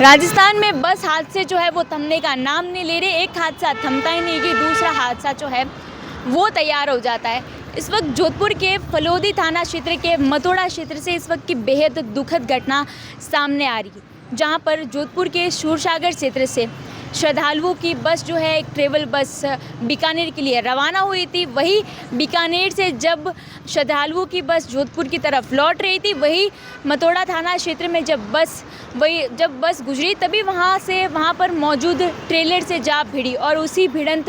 राजस्थान में बस हादसे जो है वो थमने का नाम नहीं ले रहे। एक हादसा थमता ही नहीं कि दूसरा हादसा जो है वो तैयार हो जाता है। इस वक्त जोधपुर के फलोदी थाना क्षेत्र के मतोड़ा क्षेत्र से इस वक्त की बेहद दुखद घटना सामने आ रही है, जहां पर जोधपुर के सूरसागर क्षेत्र से श्रद्धालुओं की बस जो है एक ट्रेवल बस बीकानेर के लिए रवाना हुई थी। वही बीकानेर से जब श्रद्धालुओं की बस जोधपुर की तरफ लौट रही थी, वही मतोड़ा थाना क्षेत्र में जब बस गुजरी तभी वहाँ पर मौजूद ट्रेलर से जा भिड़ी और उसी भिड़ंत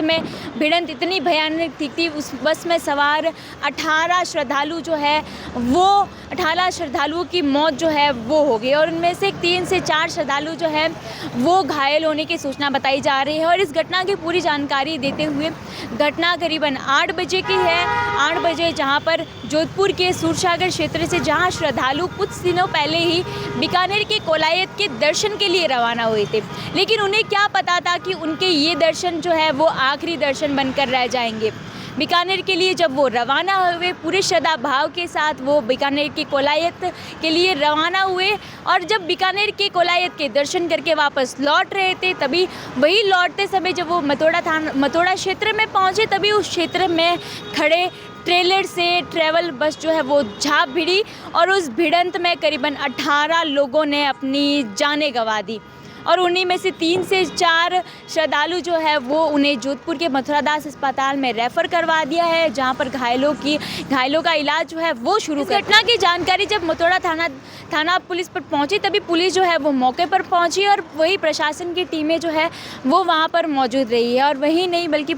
इतनी भयानक थी। उस बस में सवार 18 श्रद्धालु जो है वो 18 श्रद्धालुओं की मौत जो है वो हो गई और उनमें से 3 से 4 श्रद्धालु जो है वो घायल होने की सूचना बताई जा रही है। और इस घटना की पूरी जानकारी देते हुए, घटना करीबन 8 बजे की है। 8 बजे जहां पर जोधपुर के सूरसागर क्षेत्र से जहां श्रद्धालु कुछ दिनों पहले ही बीकानेर के कोलायत के दर्शन के लिए रवाना हुए थे, लेकिन उन्हें क्या पता था कि उनके ये दर्शन जो है वो आखिरी दर्शन बनकर रह जाएंगे। बीकानेर के लिए जब वो रवाना हुए पूरे श्रद्धा भाव के साथ, वो बीकानेर के कोलायत के लिए रवाना हुए और जब बीकानेर के कोलायत के दर्शन करके वापस लौट रहे थे, तभी वही लौटते समय जब वो मतोड़ा क्षेत्र में पहुंचे, तभी उस क्षेत्र में खड़े ट्रेलर से ट्रैवल बस जो है वो झाँप भिड़ी और उस भिड़ंत में करीबन 18 लोगों ने अपनी जानें गंवा दी और उन्हीं में से 3 से 4 श्रद्धालु जो है वो उन्हें जोधपुर के मथुरादास अस्पताल में रेफ़र करवा दिया है, जहां पर घायलों का इलाज जो है वो शुरू कर। घटना की जानकारी जब मतोड़ा थाना पुलिस पर पहुंची, तभी पुलिस जो है वो मौके पर पहुंची और वही प्रशासन की टीमें जो है वो वहां पर मौजूद रही है। और वही नहीं बल्कि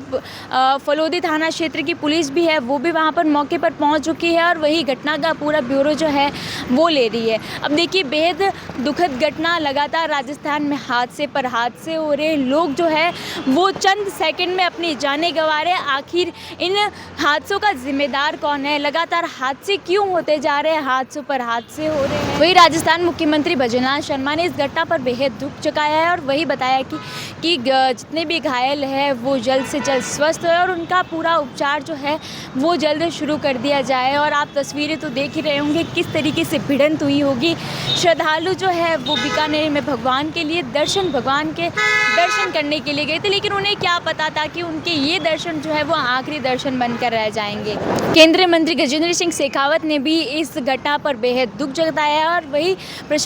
फलोदी थाना क्षेत्र की पुलिस भी है, वो भी वहाँ पर मौके पर पहुँच चुकी है और वही घटना का पूरा ब्यूरो जो है वो ले रही है। अब देखिए, बेहद दुखद घटना, लगातार राजस्थान में हादसे पर हादसे हो रहे, लोग जो है वो चंद सेकंड में अपनी जानें गंवा रहे। आखिर इन हादसों का जिम्मेदार कौन है? लगातार हादसे क्यों होते जा रहे हैं? हादसों पर हादसे हो रहे हैं। वही राजस्थान मुख्यमंत्री भजनलाल शर्मा ने इस घटना पर बेहद दुख जताया है और वही बताया कि जितने भी घायल है वो जल्द से जल्द स्वस्थ हो और उनका पूरा उपचार जो है वो जल्द शुरू कर दिया जाए। और आप तस्वीरें तो देख ही रहे होंगे किस तरीके से भिड़ंत हुई होगी। श्रद्धालु जो है वो बीकानेर में भगवान के दर्शन करने के लिए गए थे, लेकिन उन्हें क्या पता था कि उनके ये दर्शन जो है वो आखिरी दर्शन बनकर रह जाएंगे। केंद्रीय मंत्री गजेंद्र सिंह शेखावत ने भी इस घटना पर बेहद दुख जताया और वही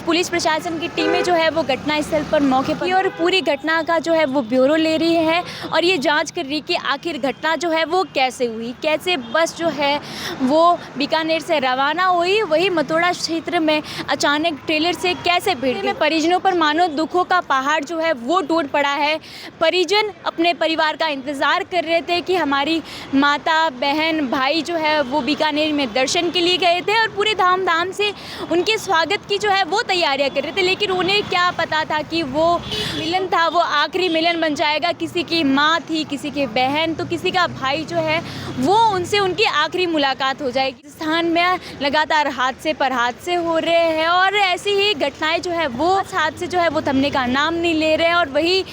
पुलिस प्रशासन की टीमें जो है वो घटनास्थल पर मौके पर और पूरी घटना का जो है वो ब्यूरो ले रही है और ये जांच कर रही कि आखिर घटना जो है वो कैसे हुई, कैसे बस जो है वो बीकानेर से रवाना हुई, वही मतोड़ा क्षेत्र में अचानक ट्रेलर से कैसे भिड़ गई। परिजनों पर मानो दुखों का पहाड़ जो है वो टूट पड़ा है। परिजन अपने परिवार का इंतज़ार कर रहे थे कि हमारी माता, बहन, भाई जो है वो बीकानेर में दर्शन के लिए गए थे और पूरे धाम से उनके स्वागत की जो है वो तैयारियां कर रहे थे, लेकिन उन्हें क्या पता था कि वो मिलन था वो आखिरी मिलन बन जाएगा। किसी की माँ थी, किसी की बहन, तो किसी का भाई जो है वो उनसे उनकी आखिरी मुलाकात हो जाएगी। राजस्थान में लगातार हादसे पर हादसे हो रहे हैं और ऐसी ही घटनाएं जो है वो हादसे जो है वो थमने का नाम नहीं ले रहे हैं और वही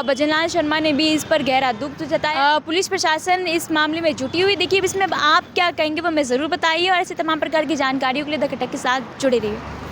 भजनलाल शर्मा ने भी इस पर गहरा दुख जताया। पुलिस प्रशासन इस मामले में जुटी हुई। देखिए, इसमें आप क्या कहेंगे वो हमें ज़रूर बताइए और ऐसे तमाम प्रकार की जानकारियों के लिए द कटक के साथ जुड़े रहिए।